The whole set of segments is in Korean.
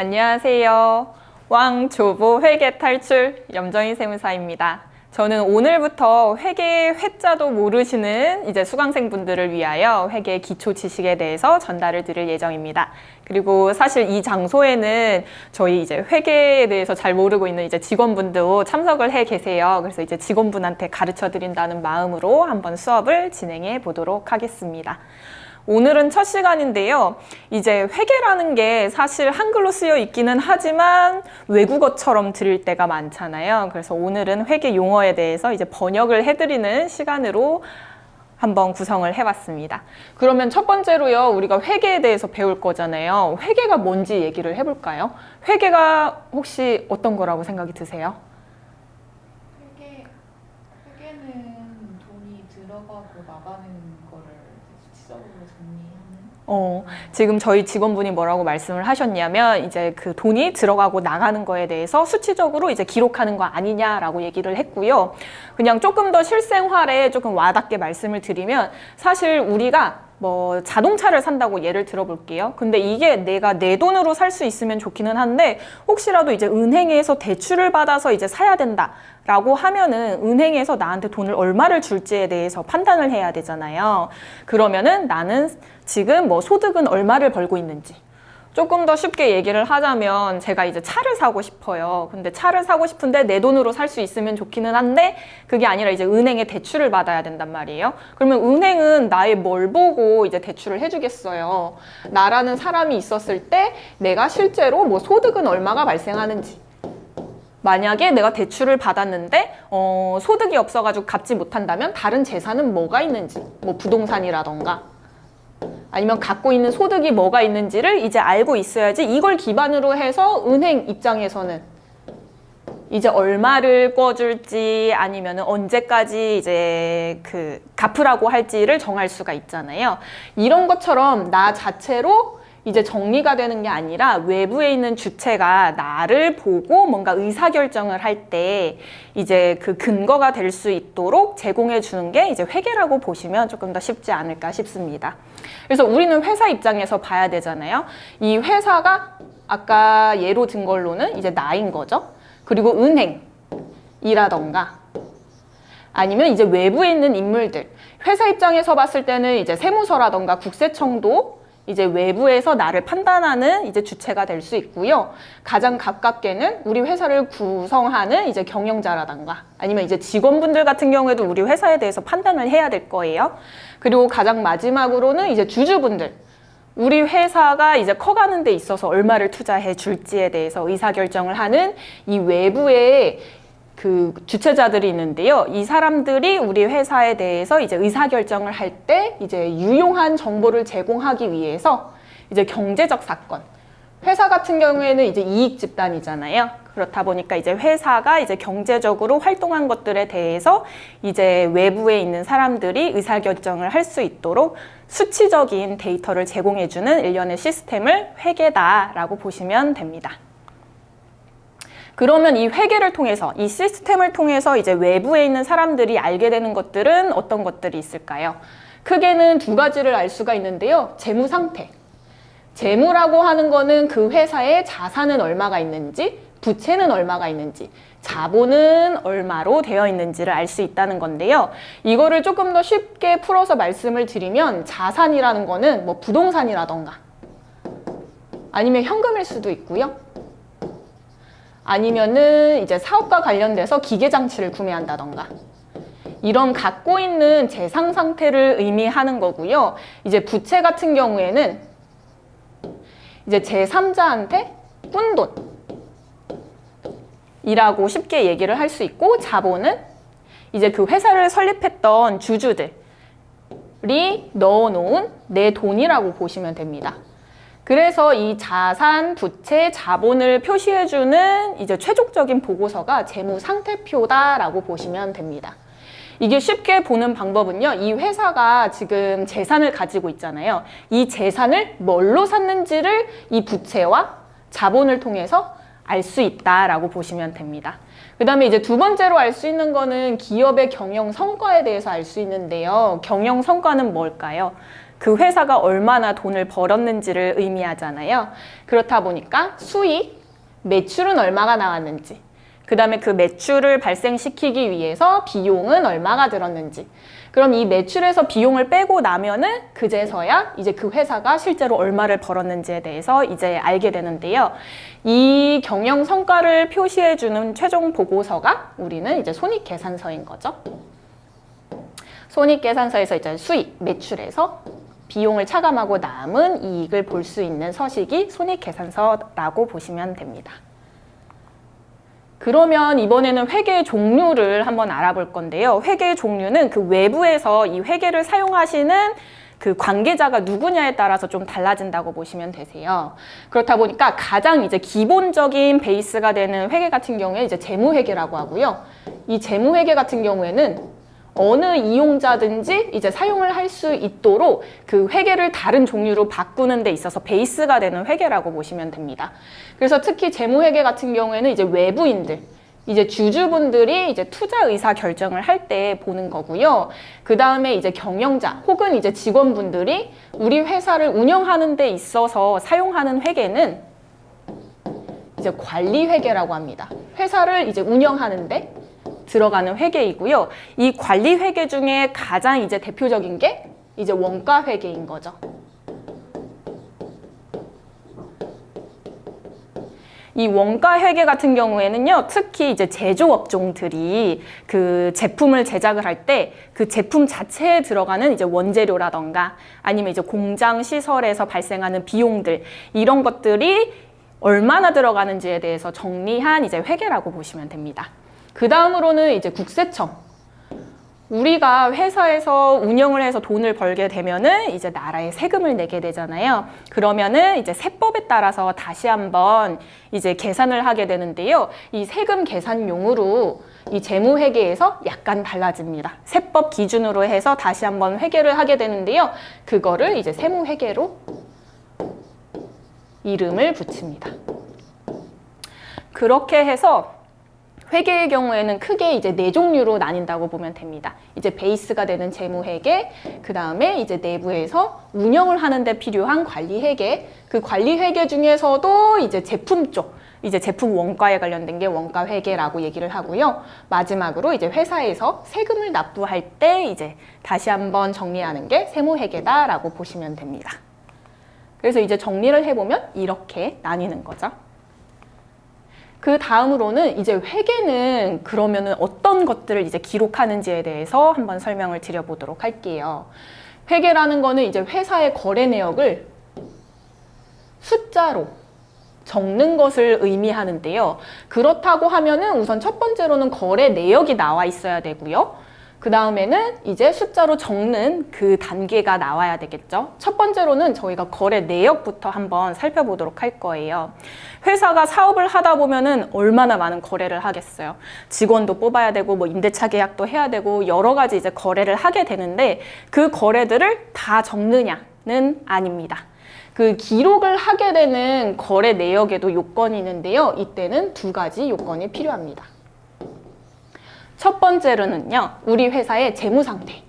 안녕하세요. 왕초보 회계 탈출 염정희 세무사입니다. 저는 오늘부터 회계 회자도 모르시는 이제 수강생분들을 위하여 회계 기초 지식에 대해서 전달을 드릴 예정입니다. 그리고 사실 이 장소에는 저희 이제 회계에 대해서 잘 모르고 있는 이제 직원분도 참석을 해 계세요. 그래서 이제 직원분한테 가르쳐 드린다는 마음으로 한번 수업을 진행해 보도록 하겠습니다. 오늘은 첫 시간인데요. 이제 회계라는 게 사실 한글로 쓰여 있기는 하지만 외국어처럼 들릴 때가 많잖아요. 그래서 오늘은 회계 용어에 대해서 이제 번역을 해드리는 시간으로 한번 구성을 해봤습니다. 그러면 첫 번째로요, 우리가 회계에 대해서 배울 거잖아요. 회계가 뭔지 얘기를 해볼까요? 회계가 혹시 어떤 거라고 생각이 드세요? 회계는 돈이 들어가고 나가는 거를 수치적으로 정리하는? 지금 저희 직원분이 뭐라고 말씀을 하셨냐면 이제 그 돈이 들어가고 나가는 거에 대해서 수치적으로 이제 기록하는 거 아니냐라고 얘기를 했고요. 그냥 조금 더 실생활에 조금 와닿게 말씀을 드리면 사실 우리가 뭐 자동차를 산다고 예를 들어볼게요. 근데 이게 내가 내 돈으로 살 수 있으면 좋기는 한데 혹시라도 이제 은행에서 대출을 받아서 이제 사야 된다라고 하면은 은행에서 나한테 돈을 얼마를 줄지에 대해서 판단을 해야 되잖아요. 그러면은 나는 지금 뭐 소득은 얼마를 벌고 있는지 조금 더 쉽게 얘기를 하자면 제가 이제 차를 사고 싶어요. 근데 차를 사고 싶은데 내 돈으로 살 수 있으면 좋기는 한데 그게 아니라 이제 은행에 대출을 받아야 된단 말이에요. 그러면 은행은 나의 뭘 보고 이제 대출을 해주겠어요. 나라는 사람이 있었을 때 내가 실제로 뭐 소득은 얼마가 발생하는지, 만약에 내가 대출을 받았는데 소득이 없어가지고 갚지 못한다면 다른 재산은 뭐가 있는지, 뭐 부동산이라던가 아니면 갖고 있는 소득이 뭐가 있는지를 이제 알고 있어야지 이걸 기반으로 해서 은행 입장에서는 이제 얼마를 꿔줄지 아니면 언제까지 이제 그 갚으라고 할지를 정할 수가 있잖아요. 이런 것처럼 나 자체로 이제 정리가 되는 게 아니라 외부에 있는 주체가 나를 보고 뭔가 의사결정을 할 때 이제 그 근거가 될 수 있도록 제공해 주는 게 이제 회계라고 보시면 조금 더 쉽지 않을까 싶습니다. 그래서 우리는 회사 입장에서 봐야 되잖아요. 이 회사가 아까 예로 든 걸로는 이제 나인 거죠. 그리고 은행이라던가 아니면 이제 외부에 있는 인물들. 회사 입장에서 봤을 때는 이제 세무서라던가 국세청도 이제 외부에서 나를 판단하는 이제 주체가 될 수 있고요. 가장 가깝게는 우리 회사를 구성하는 이제 경영자라던가 아니면 이제 직원분들 같은 경우에도 우리 회사에 대해서 판단을 해야 될 거예요. 그리고 가장 마지막으로는 이제 주주분들. 우리 회사가 이제 커가는 데 있어서 얼마를 투자해 줄지에 대해서 의사결정을 하는 이 외부의 그 주체자들이 있는데요. 이 사람들이 우리 회사에 대해서 이제 의사결정을 할 때 이제 유용한 정보를 제공하기 위해서 이제 경제적 사건. 회사 같은 경우에는 이제 이익 집단이잖아요. 그렇다 보니까 이제 회사가 이제 경제적으로 활동한 것들에 대해서 이제 외부에 있는 사람들이 의사결정을 할 수 있도록 수치적인 데이터를 제공해주는 일련의 시스템을 회계다라고 보시면 됩니다. 그러면 이 회계를 통해서, 이 시스템을 통해서 이제 외부에 있는 사람들이 알게 되는 것들은 어떤 것들이 있을까요? 크게는 두 가지를 알 수가 있는데요. 재무 상태. 재무라고 하는 거는 그 회사의 자산은 얼마가 있는지, 부채는 얼마가 있는지, 자본은 얼마로 되어 있는지를 알 수 있다는 건데요. 이거를 조금 더 쉽게 풀어서 말씀을 드리면 자산이라는 거는 뭐 부동산이라던가 아니면 현금일 수도 있고요. 아니면은 이제 사업과 관련돼서 기계장치를 구매한다던가 이런 갖고 있는 재상 상태를 의미하는 거고요. 이제 부채 같은 경우에는 이제 제3자한테 꾼 돈이라고 쉽게 얘기를 할 수 있고 자본은 이제 그 회사를 설립했던 주주들이 넣어놓은 내 돈이라고 보시면 됩니다. 그래서 이 자산, 부채, 자본을 표시해주는 이제 최종적인 보고서가 재무상태표다라고 보시면 됩니다. 이게 쉽게 보는 방법은요. 이 회사가 지금 재산을 가지고 있잖아요. 이 재산을 뭘로 샀는지를 이 부채와 자본을 통해서 알 수 있다라고 보시면 됩니다. 그 다음에 이제 두 번째로 알 수 있는 거는 기업의 경영 성과에 대해서 알 수 있는데요. 경영 성과는 뭘까요? 그 회사가 얼마나 돈을 벌었는지를 의미하잖아요. 그렇다 보니까 수익, 매출은 얼마가 나왔는지, 그 다음에 그 매출을 발생시키기 위해서 비용은 얼마가 들었는지, 그럼 이 매출에서 비용을 빼고 나면은 그제서야 이제 그 회사가 실제로 얼마를 벌었는지에 대해서 이제 알게 되는데요. 이 경영 성과를 표시해주는 최종 보고서가 우리는 이제 손익계산서인 거죠. 손익계산서에서 이제 수익, 매출에서 비용을 차감하고 남은 이익을 볼 수 있는 서식이 손익계산서라고 보시면 됩니다. 그러면 이번에는 회계 종류를 한번 알아볼 건데요. 회계 종류는 그 외부에서 이 회계를 사용하시는 그 관계자가 누구냐에 따라서 좀 달라진다고 보시면 되세요. 그렇다 보니까 가장 이제 기본적인 베이스가 되는 회계 같은 경우에 이제 재무회계라고 하고요. 이 재무회계 같은 경우에는 어느 이용자든지 이제 사용을 할 수 있도록 그 회계를 다른 종류로 바꾸는 데 있어서 베이스가 되는 회계라고 보시면 됩니다. 그래서 특히 재무회계 같은 경우에는 이제 외부인들, 이제 주주분들이 이제 투자 의사 결정을 할 때 보는 거고요. 그 다음에 이제 경영자 혹은 이제 직원분들이 우리 회사를 운영하는 데 있어서 사용하는 회계는 이제 관리회계라고 합니다. 회사를 이제 운영하는데 들어가는 회계이고요. 이 관리 회계 중에 가장 이제 대표적인 게 이제 원가 회계인 거죠. 이 원가 회계 같은 경우에는요, 특히 이제 제조업종들이 그 제품을 제작을 할 때 그 제품 자체에 들어가는 이제 원재료라던가 아니면 이제 공장 시설에서 발생하는 비용들, 이런 것들이 얼마나 들어가는지에 대해서 정리한 이제 회계라고 보시면 됩니다. 그 다음으로는 이제 국세청. 우리가 회사에서 운영을 해서 돈을 벌게 되면은 이제 나라에 세금을 내게 되잖아요. 그러면은 이제 세법에 따라서 다시 한번 이제 계산을 하게 되는데요. 이 세금 계산용으로 이 재무회계에서 약간 달라집니다. 세법 기준으로 해서 다시 한번 회계를 하게 되는데요. 그거를 이제 세무회계로 이름을 붙입니다. 그렇게 해서 회계의 경우에는 크게 이제 4종류로 나뉜다고 보면 됩니다. 이제 베이스가 되는 재무회계, 그 다음에 이제 내부에서 운영을 하는데 필요한 관리회계, 그 관리회계 중에서도 이제 제품 쪽, 이제 제품 원가에 관련된 게 원가회계라고 얘기를 하고요. 마지막으로 이제 회사에서 세금을 납부할 때 이제 다시 한번 정리하는 게 세무회계다라고 보시면 됩니다. 그래서 이제 정리를 해보면 이렇게 나뉘는 거죠. 그 다음으로는 이제 회계는 그러면은 어떤 것들을 이제 기록하는지에 대해서 한번 설명을 드려보도록 할게요. 회계라는 거는 이제 회사의 거래 내역을 숫자로 적는 것을 의미하는데요. 그렇다고 하면은 우선 첫 번째로는 거래 내역이 나와 있어야 되고요. 그 다음에는 이제 숫자로 적는 그 단계가 나와야 되겠죠. 첫 번째로는 저희가 거래 내역부터 한번 살펴보도록 할 거예요. 회사가 사업을 하다 보면은 얼마나 많은 거래를 하겠어요. 직원도 뽑아야 되고 뭐 임대차 계약도 해야 되고 여러 가지 이제 거래를 하게 되는데 그 거래들을 다 적느냐는 아닙니다. 그 기록을 하게 되는 거래 내역에도 요건이 있는데요. 이때는 2가지 요건이 필요합니다. 첫 번째로는요, 우리 회사의 재무상태.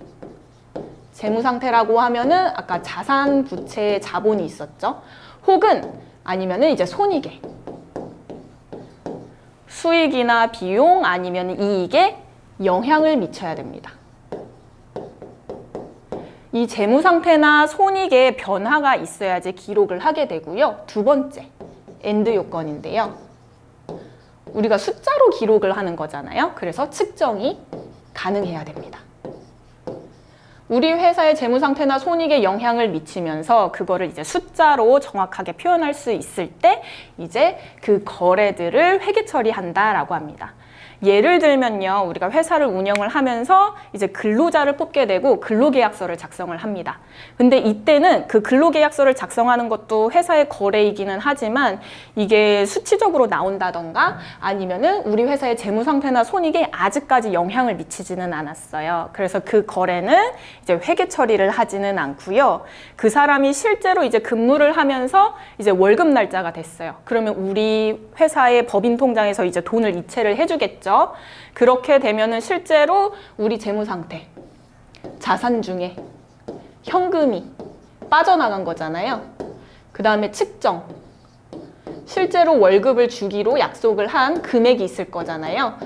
재무상태라고 하면은 아까 자산, 부채, 자본이 있었죠. 혹은 아니면은 이제 손익에. 수익이나 비용 아니면 이익에 영향을 미쳐야 됩니다. 이 재무상태나 손익에 변화가 있어야지 기록을 하게 되고요. 2번째, 엔드 요건인데요. 우리가 숫자로 기록을 하는 거잖아요. 그래서 측정이 가능해야 됩니다. 우리 회사의 재무 상태나 손익에 영향을 미치면서 그거를 이제 숫자로 정확하게 표현할 수 있을 때 이제 그 거래들을 회계 처리한다라고 합니다. 예를 들면요, 우리가 회사를 운영을 하면서 이제 근로자를 뽑게 되고 근로계약서를 작성을 합니다. 근데 이때는 그 근로계약서를 작성하는 것도 회사의 거래이기는 하지만 이게 수치적으로 나온다던가 아니면은 우리 회사의 재무 상태나 손익에 아직까지 영향을 미치지는 않았어요. 그래서 그 거래는 이제 회계 처리를 하지는 않고요. 그 사람이 실제로 이제 근무를 하면서 이제 월급 날짜가 됐어요. 그러면 우리 회사의 법인 통장에서 이제 돈을 이체를 해주겠죠. 그렇게 되면은 실제로 우리 재무 상태, 자산 중에 현금이 빠져나간 거잖아요. 그 다음에 측정. 실제로 월급을 주기로 약속을 한 금액이 있을 거잖아요.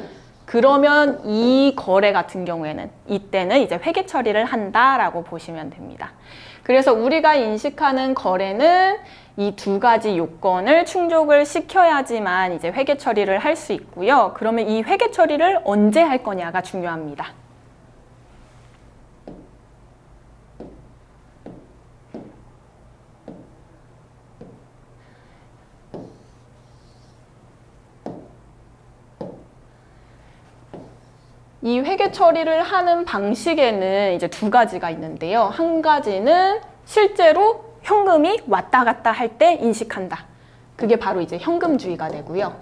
그러면 이 거래 같은 경우에는 이때는 이제 회계 처리를 한다라고 보시면 됩니다. 그래서 우리가 인식하는 거래는 이 두 가지 요건을 충족을 시켜야지만 이제 회계 처리를 할 수 있고요. 그러면 이 회계 처리를 언제 할 거냐가 중요합니다. 이 회계 처리를 하는 방식에는 이제 두 가지가 있는데요. 한 가지는 실제로 현금이 왔다 갔다 할 때 인식한다. 그게 바로 이제 현금주의가 되고요.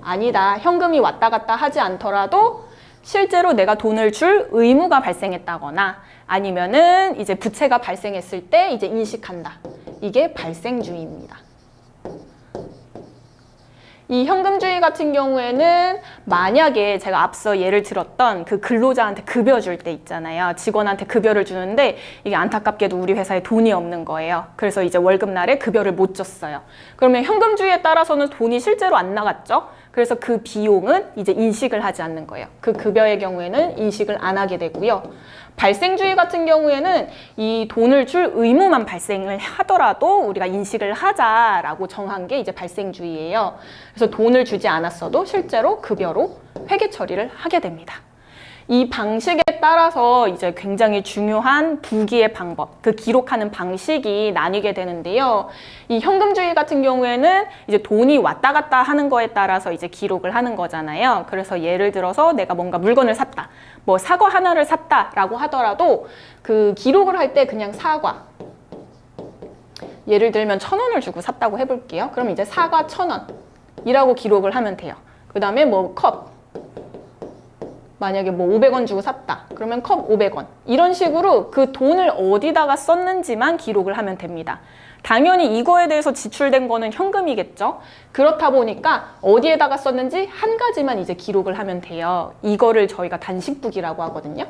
아니다. 현금이 왔다 갔다 하지 않더라도 실제로 내가 돈을 줄 의무가 발생했다거나 아니면은 이제 부채가 발생했을 때 이제 인식한다. 이게 발생주의입니다. 이 현금주의 같은 경우에는 만약에 제가 앞서 예를 들었던 그 근로자한테 급여 줄 때 있잖아요. 직원한테 급여를 주는데 이게 안타깝게도 우리 회사에 돈이 없는 거예요. 그래서 이제 월급날에 급여를 못 줬어요. 그러면 현금주의에 따라서는 돈이 실제로 안 나갔죠. 그래서 그 비용은 이제 인식을 하지 않는 거예요. 그 급여의 경우에는 인식을 안 하게 되고요. 발생주의 같은 경우에는 이 돈을 줄 의무만 발생을 하더라도 우리가 인식을 하자라고 정한 게 이제 발생주의예요. 그래서 돈을 주지 않았어도 실제로 급여로 회계 처리를 하게 됩니다. 이 방식에 따라서 이제 굉장히 중요한 부기의 방법, 그 기록하는 방식이 나뉘게 되는데요. 이 현금주의 같은 경우에는 이제 돈이 왔다 갔다 하는 거에 따라서 이제 기록을 하는 거잖아요. 그래서 예를 들어서 내가 뭔가 물건을 샀다, 뭐 사과 하나를 샀다라고 하더라도 그 기록을 할 때 그냥 사과, 예를 들면 1,000원을 주고 샀다고 해볼게요. 그럼 이제 사과 1,000원이라고 기록을 하면 돼요. 그 다음에 뭐 컵, 만약에 뭐 500원 주고 샀다. 그러면 컵 500원. 이런 식으로 그 돈을 어디다가 썼는지만 기록을 하면 됩니다. 당연히 이거에 대해서 지출된 거는 현금이겠죠. 그렇다 보니까 어디에다가 썼는지 한 가지만 이제 기록을 하면 돼요. 이거를 저희가 단식부기라고 하거든요.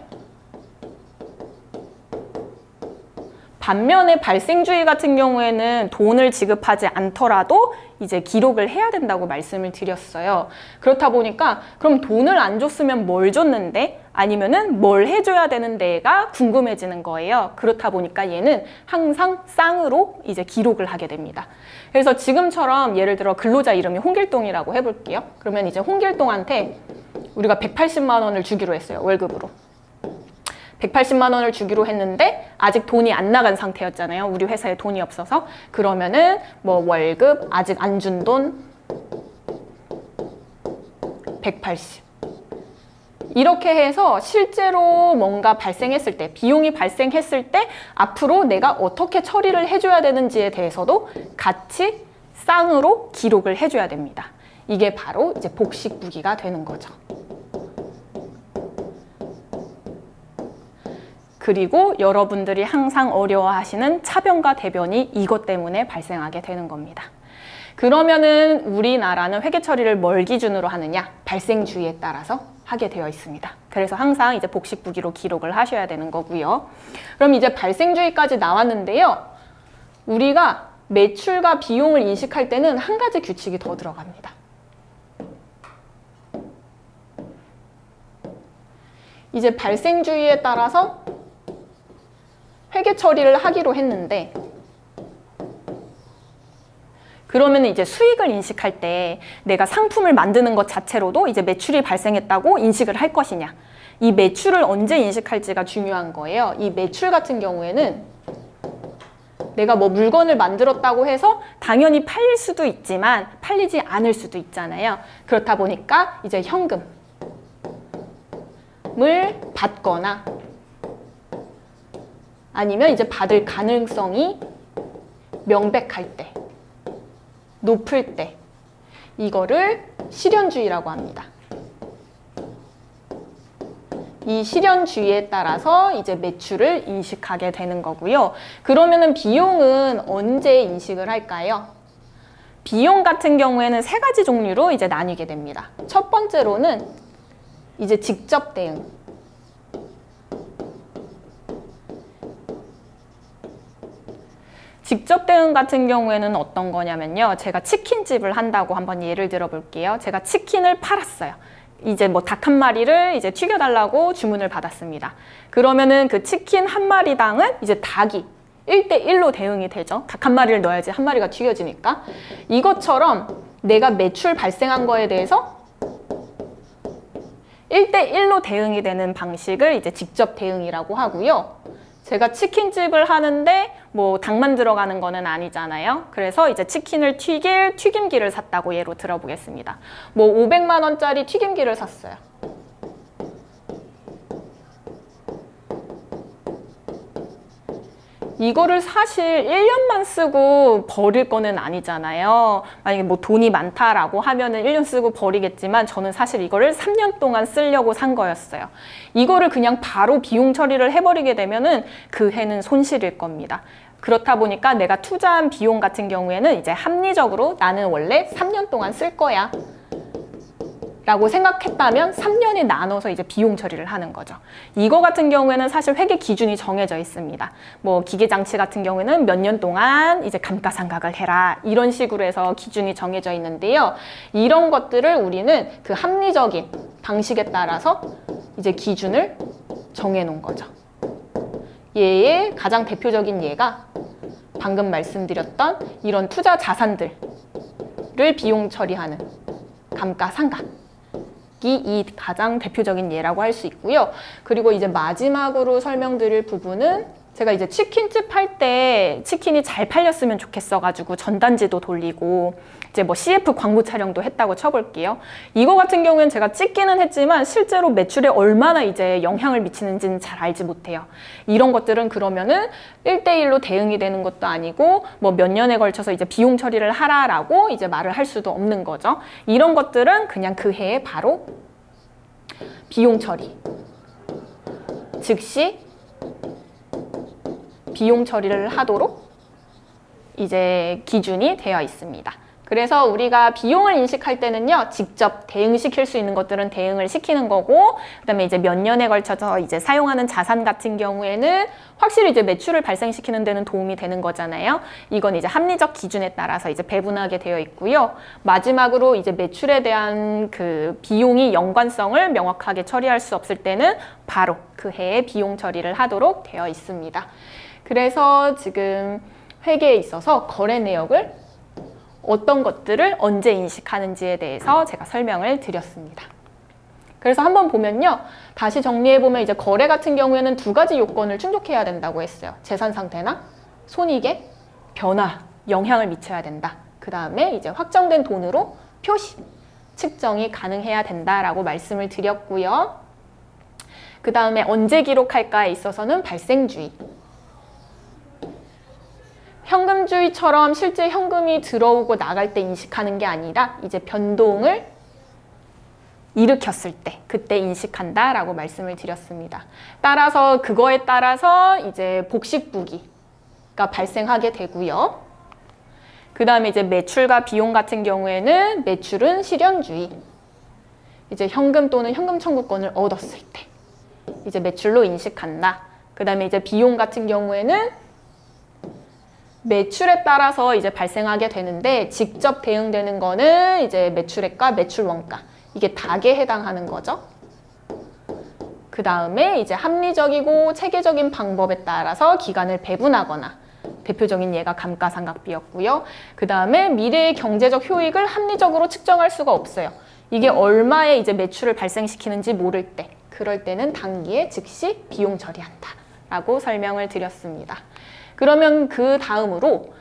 반면에 발생주의 같은 경우에는 돈을 지급하지 않더라도 이제 기록을 해야 된다고 말씀을 드렸어요. 그렇다 보니까 그럼 돈을 안 줬으면 뭘 줬는데 아니면은 뭘 해줘야 되는데가 궁금해지는 거예요. 그렇다 보니까 얘는 항상 쌍으로 이제 기록을 하게 됩니다. 그래서 지금처럼 예를 들어 근로자 이름이 홍길동이라고 해볼게요. 그러면 이제 홍길동한테 우리가 180만 원을 주기로 했어요. 월급으로. 180만 원을 주기로 했는데 아직 돈이 안 나간 상태였잖아요. 우리 회사에 돈이 없어서. 그러면은 뭐 월급 아직 안 준 돈 180. 이렇게 해서 실제로 뭔가 발생했을 때, 비용이 발생했을 때 앞으로 내가 어떻게 처리를 해줘야 되는지에 대해서도 같이 쌍으로 기록을 해줘야 됩니다. 이게 바로 이제 복식부기가 되는 거죠. 그리고 여러분들이 항상 어려워하시는 차변과 대변이 이것 때문에 발생하게 되는 겁니다. 그러면은 우리나라는 회계 처리를 뭘 기준으로 하느냐? 발생주의에 따라서 하게 되어 있습니다. 그래서 항상 이제 복식부기로 기록을 하셔야 되는 거고요. 그럼 이제 발생주의까지 나왔는데요. 우리가 매출과 비용을 인식할 때는 한 가지 규칙이 더 들어갑니다. 이제 발생주의에 따라서 회계 처리를 하기로 했는데 그러면 이제 수익을 인식할 때 내가 상품을 만드는 것 자체로도 이제 매출이 발생했다고 인식을 할 것이냐. 이 매출을 언제 인식할지가 중요한 거예요. 이 매출 같은 경우에는 내가 뭐 물건을 만들었다고 해서 당연히 팔릴 수도 있지만 팔리지 않을 수도 있잖아요. 그렇다 보니까 이제 현금을 받거나 아니면 이제 받을 가능성이 명백할 때, 높을 때 이거를 실현주의라고 합니다. 이 실현주의에 따라서 이제 매출을 인식하게 되는 거고요. 그러면은 비용은 언제 인식을 할까요? 비용 같은 경우에는 세 가지 종류로 이제 나뉘게 됩니다. 첫 번째로는 이제 직접 대응. 직접 대응 같은 경우에는 어떤 거냐면요. 제가 치킨집을 한다고 한번 예를 들어 볼게요. 제가 치킨을 팔았어요. 이제 뭐 닭 한 마리를 이제 튀겨달라고 주문을 받았습니다. 그러면은 그 치킨 한 마리당은 이제 닭이 1대1로 대응이 되죠. 닭 한 마리를 넣어야지 한 마리가 튀겨지니까. 이것처럼 내가 매출 발생한 거에 대해서 1대1로 대응이 되는 방식을 이제 직접 대응이라고 하고요. 제가 치킨집을 하는데 뭐 닭만 들어가는 거는 아니잖아요. 그래서 이제 치킨을 튀길 튀김기를 샀다고 예로 들어보겠습니다. 뭐 500만 원짜리 튀김기를 샀어요. 이거를 사실 1년만 쓰고 버릴 거는 아니잖아요. 만약에 뭐 돈이 많다라고 하면은 1년 쓰고 버리겠지만 저는 사실 이거를 3년 동안 쓰려고 산 거였어요. 이거를 그냥 바로 비용 처리를 해버리게 되면은 그 해는 손실일 겁니다. 그렇다 보니까 내가 투자한 비용 같은 경우에는 이제 합리적으로 나는 원래 3년 동안 쓸 거야 라고 생각했다면 3년에 나눠서 이제 비용 처리를 하는 거죠. 이거 같은 경우에는 사실 회계 기준이 정해져 있습니다. 뭐 기계장치 같은 경우에는 몇 년 동안 이제 감가상각을 해라 이런 식으로 해서 기준이 정해져 있는데요. 이런 것들을 우리는 그 합리적인 방식에 따라서 이제 기준을 정해 놓은 거죠. 얘의 가장 대표적인 예가 방금 말씀드렸던 이런 투자 자산들을 비용 처리하는 감가상각 이 가장 대표적인 예라고 할 수 있고요. 그리고 이제 마지막으로 설명드릴 부분은 제가 이제 치킨집 할 때 치킨이 잘 팔렸으면 좋겠어가지고 전단지도 돌리고 이제 뭐 CF 광고 촬영도 했다고 쳐볼게요. 이거 같은 경우에는 제가 찍기는 했지만 실제로 매출에 얼마나 이제 영향을 미치는지는 잘 알지 못해요. 이런 것들은 그러면은 1대1로 대응이 되는 것도 아니고 뭐 몇 년에 걸쳐서 이제 비용 처리를 하라라고 이제 말을 할 수도 없는 거죠. 이런 것들은 그냥 그 해에 바로 비용 처리, 즉시 비용 처리를 하도록 이제 기준이 되어 있습니다. 그래서 우리가 비용을 인식할 때는요, 직접 대응시킬 수 있는 것들은 대응을 시키는 거고, 그다음에 이제 몇 년에 걸쳐서 이제 사용하는 자산 같은 경우에는 확실히 이제 매출을 발생시키는 데는 도움이 되는 거잖아요. 이건 이제 합리적 기준에 따라서 이제 배분하게 되어 있고요. 마지막으로 이제 매출에 대한 그 비용이 연관성을 명확하게 처리할 수 없을 때는 바로 그 해에 비용 처리를 하도록 되어 있습니다. 그래서 지금 회계에 있어서 거래 내역을 어떤 것들을 언제 인식하는지에 대해서 제가 설명을 드렸습니다. 그래서 한번 보면요. 다시 정리해보면 이제 거래 같은 경우에는 두 가지 요건을 충족해야 된다고 했어요. 재산 상태나 손익에 변화, 영향을 미쳐야 된다. 그 다음에 이제 확정된 돈으로 표시, 측정이 가능해야 된다라고 말씀을 드렸고요. 그 다음에 언제 기록할까에 있어서는 발생주의. 현금주의처럼 실제 현금이 들어오고 나갈 때 인식하는 게 아니라 이제 변동을 일으켰을 때 그때 인식한다라고 말씀을 드렸습니다. 따라서 그거에 따라서 이제 복식부기가 발생하게 되고요. 그 다음에 이제 매출과 비용 같은 경우에는 매출은 실현주의. 이제 현금 또는 현금 청구권을 얻었을 때 이제 매출로 인식한다. 그 다음에 이제 비용 같은 경우에는 매출에 따라서 이제 발생하게 되는데 직접 대응되는 거는 이제 매출액과 매출 원가 이게 닭에 해당하는 거죠. 그 다음에 이제 합리적이고 체계적인 방법에 따라서 기간을 배분하거나 대표적인 예가 감가상각비였고요. 그 다음에 미래의 경제적 효익을 합리적으로 측정할 수가 없어요. 이게 얼마의 이제 매출을 발생시키는지 모를 때 그럴 때는 단기에 즉시 비용 처리한다 라고 설명을 드렸습니다. 그러면 그 다음으로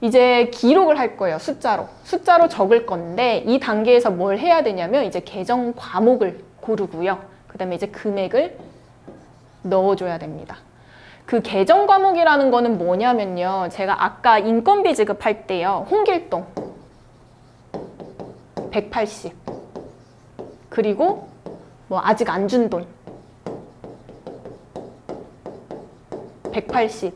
이제 기록을 할 거예요. 숫자로 적을 건데 이 단계에서 뭘 해야 되냐면 이제 계정 과목을 고르고요. 그 다음에 이제 금액을 넣어줘야 됩니다. 그 계정 과목이라는 거는 뭐냐면요. 제가 아까 인건비 지급할 때요. 홍길동 180 그리고 뭐 아직 안 준 돈 180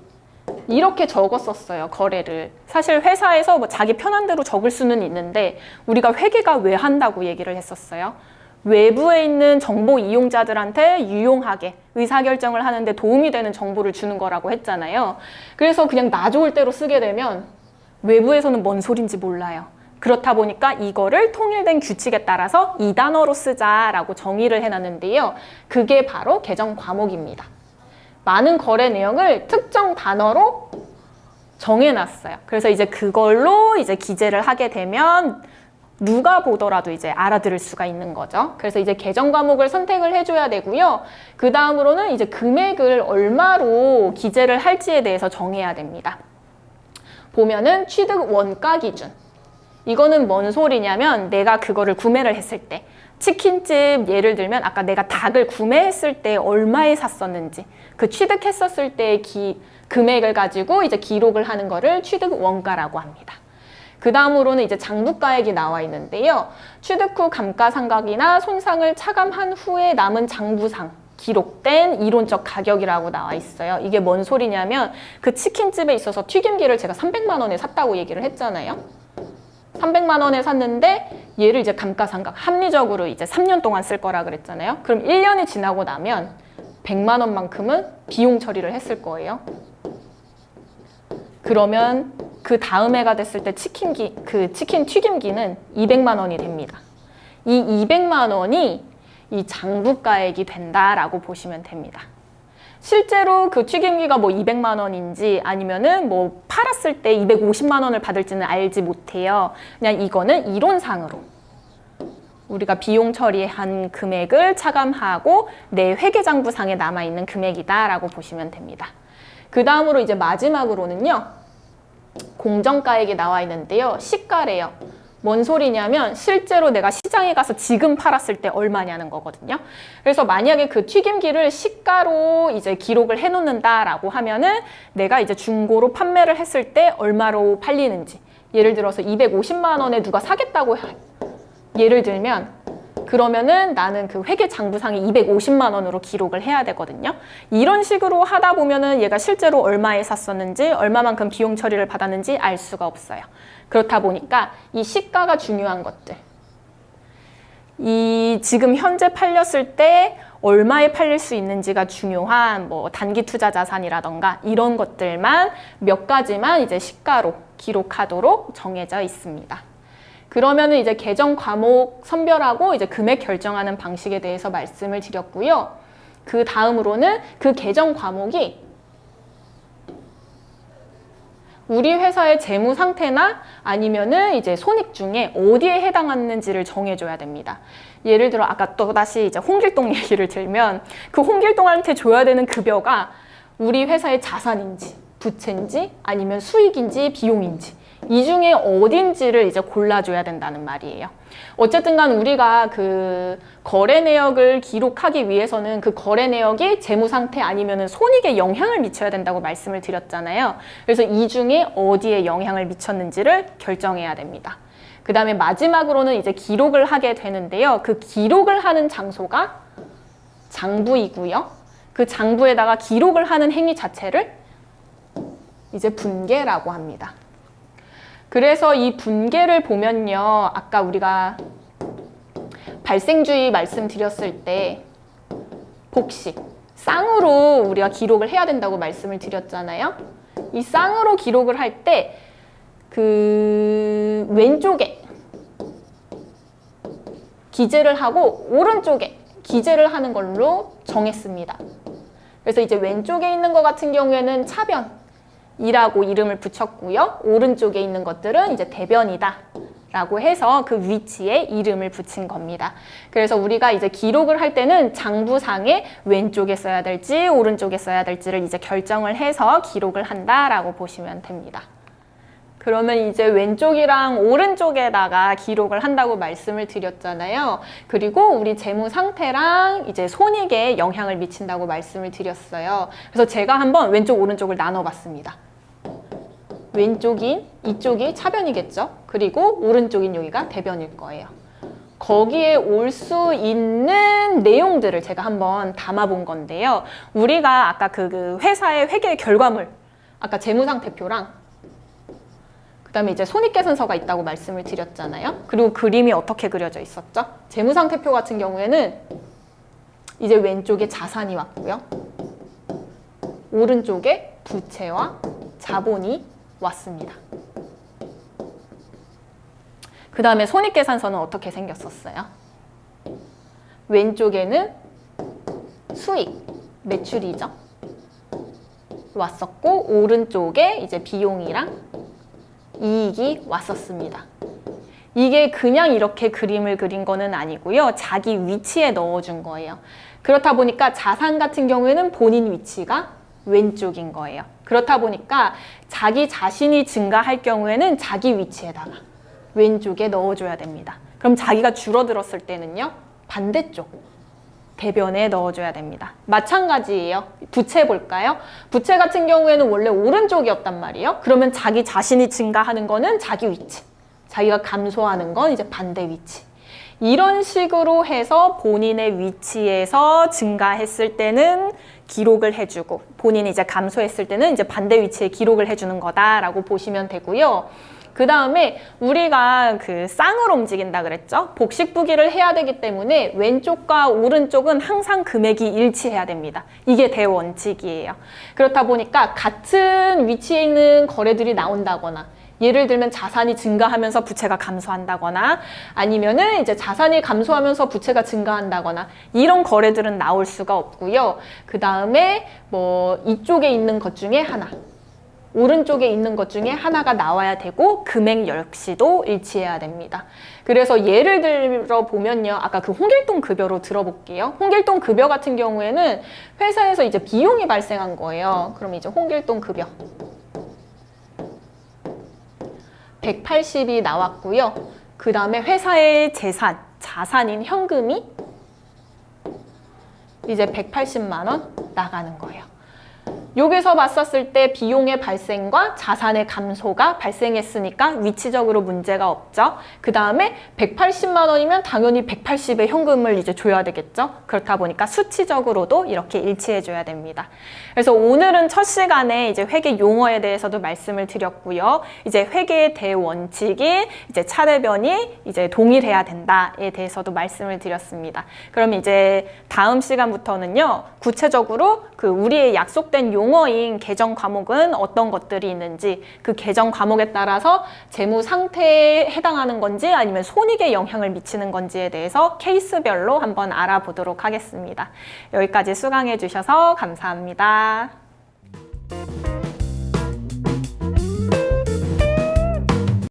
이렇게 적었었어요. 거래를. 사실 회사에서 뭐 자기 편한 대로 적을 수는 있는데 우리가 회계가 왜 한다고 얘기를 했었어요? 외부에 있는 정보 이용자들한테 유용하게 의사결정을 하는데 도움이 되는 정보를 주는 거라고 했잖아요. 그래서 그냥 나 좋을 대로 쓰게 되면 외부에서는 뭔 소린지 몰라요. 그렇다 보니까 이거를 통일된 규칙에 따라서 이 단어로 쓰자라고 정의를 해놨는데요. 그게 바로 계정 과목입니다. 많은 거래 내용을 특정 단어로 정해놨어요. 그래서 이제 그걸로 이제 기재를 하게 되면 누가 보더라도 이제 알아들을 수가 있는 거죠. 그래서 이제 계정 과목을 선택을 해줘야 되고요. 그 다음으로는 이제 금액을 얼마로 기재를 할지에 대해서 정해야 됩니다. 보면은 취득 원가 기준. 이거는 뭔 소리냐면 내가 그거를 구매를 했을 때 치킨집 예를 들면 아까 내가 닭을 구매했을 때 얼마에 샀었는지 그 취득했었을 때의 금액을 가지고 이제 기록을 하는 거를 취득 원가라고 합니다. 그 다음으로는 이제 장부가액이 나와 있는데요. 취득 후 감가상각이나 손상을 차감한 후에 남은 장부상 기록된 이론적 가격이라고 나와 있어요. 이게 뭔 소리냐면 그 치킨집에 있어서 튀김기를 제가 300만 원에 샀다고 얘기를 했잖아요. 300만 원에 샀는데 얘를 이제 감가상각 합리적으로 이제 3년 동안 쓸 거라 그랬잖아요. 그럼 1년이 지나고 나면 100만 원만큼은 비용 처리를 했을 거예요. 그러면 그 다음 해가 됐을 때 그 치킨 튀김기는 200만 원이 됩니다. 이 200만 원이 이 장부가액이 된다라고 보시면 됩니다. 실제로 그 튀김기가 뭐 200만 원인지 아니면은 뭐 팔았을 때 250만 원을 받을지는 알지 못해요. 그냥 이거는 이론상으로 우리가 비용 처리한 금액을 차감하고 내 회계장부상에 남아있는 금액이다라고 보시면 됩니다. 그 다음으로 이제 마지막으로는요. 공정가액이 나와 있는데요. 시가래요. 뭔 소리냐면 실제로 내가 시장에 가서 지금 팔았을 때 얼마냐는 거거든요. 그래서 만약에 그 튀김기를 시가로 이제 기록을 해 놓는다라고 하면은 내가 이제 중고로 판매를 했을 때 얼마로 팔리는지 예를 들어서 250만 원에 누가 사겠다고 예를 들면 그러면은 나는 그 회계 장부상에 250만 원으로 기록을 해야 되거든요. 이런 식으로 하다 보면은 얘가 실제로 얼마에 샀었는지 얼마만큼 비용 처리를 받았는지 알 수가 없어요. 그렇다 보니까 이 시가가 중요한 것들. 이 지금 현재 팔렸을 때 얼마에 팔릴 수 있는지가 중요한 뭐 단기 투자 자산이라던가 이런 것들만 몇 가지만 이제 시가로 기록하도록 정해져 있습니다. 그러면은 이제 계정 과목 선별하고 이제 금액 결정하는 방식에 대해서 말씀을 드렸고요. 그 다음으로는 그 계정 과목이 우리 회사의 재무 상태나 아니면은 이제 손익 중에 어디에 해당하는지를 정해줘야 됩니다. 예를 들어 아까 또다시 이제 홍길동 얘기를 들면 그 홍길동한테 줘야 되는 급여가 우리 회사의 자산인지 부채인지 아니면 수익인지 비용인지 이 중에 어딘지를 이제 골라줘야 된다는 말이에요. 어쨌든 간 우리가 그 거래 내역을 기록하기 위해서는 그 거래 내역이 재무 상태 아니면은 손익에 영향을 미쳐야 된다고 말씀을 드렸잖아요. 그래서 이 중에 어디에 영향을 미쳤는지를 결정해야 됩니다. 그 다음에 마지막으로는 이제 기록을 하게 되는데요. 그 기록을 하는 장소가 장부이고요. 그 장부에다가 기록을 하는 행위 자체를 이제 분계라고 합니다. 그래서 이 분계를 보면요. 아까 우리가 발생주의 말씀드렸을 때 복식, 쌍으로 우리가 기록을 해야 된다고 말씀을 드렸잖아요. 이 쌍으로 기록을 할 때 그 왼쪽에 기재를 하고 오른쪽에 기재를 하는 걸로 정했습니다. 그래서 이제 왼쪽에 있는 것 같은 경우에는 차변이라고 이름을 붙였고요. 오른쪽에 있는 것들은 이제 대변이다 라고 해서 그 위치에 이름을 붙인 겁니다. 그래서 우리가 이제 기록을 할 때는 장부상에 왼쪽에 써야 될지 오른쪽에 써야 될지를 이제 결정을 해서 기록을 한다라고 보시면 됩니다. 그러면 이제 왼쪽이랑 오른쪽에다가 기록을 한다고 말씀을 드렸잖아요. 그리고 우리 재무 상태랑 이제 손익에 영향을 미친다고 말씀을 드렸어요. 그래서 제가 한번 왼쪽 오른쪽을 나눠봤습니다. 왼쪽인 이쪽이 차변이겠죠. 그리고 오른쪽인 여기가 대변일 거예요. 거기에 올 수 있는 내용들을 제가 한번 담아본 건데요. 우리가 아까 그 회사의 회계 결과물, 아까 재무상태표랑 그다음에 이제 손익계산서가 있다고 말씀을 드렸잖아요. 그리고 그림이 어떻게 그려져 있었죠? 재무상태표 같은 경우에는 이제 왼쪽에 자산이 왔고요. 오른쪽에 부채와 자본이 왔습니다. 그 다음에 손익계산서는 어떻게 생겼었어요? 왼쪽에는 수익, 매출이죠. 왔었고 오른쪽에 이제 비용이랑 이익이 왔었습니다. 이게 그냥 이렇게 그림을 그린 거는 아니고요. 자기 위치에 넣어준 거예요. 그렇다 보니까 자산 같은 경우에는 본인 위치가 왼쪽인 거예요. 그렇다 보니까 자기 자신이 증가할 경우에는 자기 위치에다가 왼쪽에 넣어줘야 됩니다. 그럼 자기가 줄어들었을 때는요, 반대쪽 대변에 넣어줘야 됩니다. 마찬가지예요. 부채 볼까요? 부채 같은 경우에는 원래 오른쪽이었단 말이에요. 그러면 자기 자신이 증가하는 거는 자기 위치, 자기가 감소하는 건 이제 반대 위치. 이런 식으로 해서 본인의 위치에서 증가했을 때는 기록을 해주고, 본인이 이제 감소했을 때는 이제 반대 위치에 기록을 해주는 거다라고 보시면 되고요. 그 다음에 우리가 그 쌍으로 움직인다 그랬죠? 복식부기를 해야 되기 때문에 왼쪽과 오른쪽은 항상 금액이 일치해야 됩니다. 이게 대원칙이에요. 그렇다 보니까 같은 위치에 있는 거래들이 나온다거나, 예를 들면 자산이 증가하면서 부채가 감소한다거나, 아니면은 이제 자산이 감소하면서 부채가 증가한다거나, 이런 거래들은 나올 수가 없고요. 그 다음에 뭐 이쪽에 있는 것 중에 하나, 오른쪽에 있는 것 중에 하나가 나와야 되고 금액 역시도 일치해야 됩니다. 그래서 예를 들어 보면요. 아까 그 홍길동 급여로 들어볼게요. 홍길동 급여 같은 경우에는 회사에서 이제 비용이 발생한 거예요. 그럼 이제 홍길동 급여 180이 나왔고요. 그 다음에 회사의 재산, 자산인 현금이 이제 180만 원 나가는 거예요. 여기서 봤었을 때 비용의 발생과 자산의 감소가 발생했으니까 위치적으로 문제가 없죠. 그 다음에 180만 원이면 당연히 180의 현금을 이제 줘야 되겠죠. 그렇다 보니까 수치적으로도 이렇게 일치해 줘야 됩니다. 그래서 오늘은 첫 시간에 이제 회계 용어에 대해서도 말씀을 드렸고요. 이제 회계의 대원칙이 이제 차례변이 이제 동일해야 된다에 대해서도 말씀을 드렸습니다. 그럼 이제 다음 시간부터는요. 구체적으로 그 우리의 약속된 용어인 계정 과목은 어떤 것들이 있는지, 그 계정 과목에 따라서 재무 상태에 해당하는 건지 아니면 손익에 영향을 미치는 건지에 대해서 케이스별로 한번 알아보도록 하겠습니다. 여기까지 수강해 주셔서 감사합니다.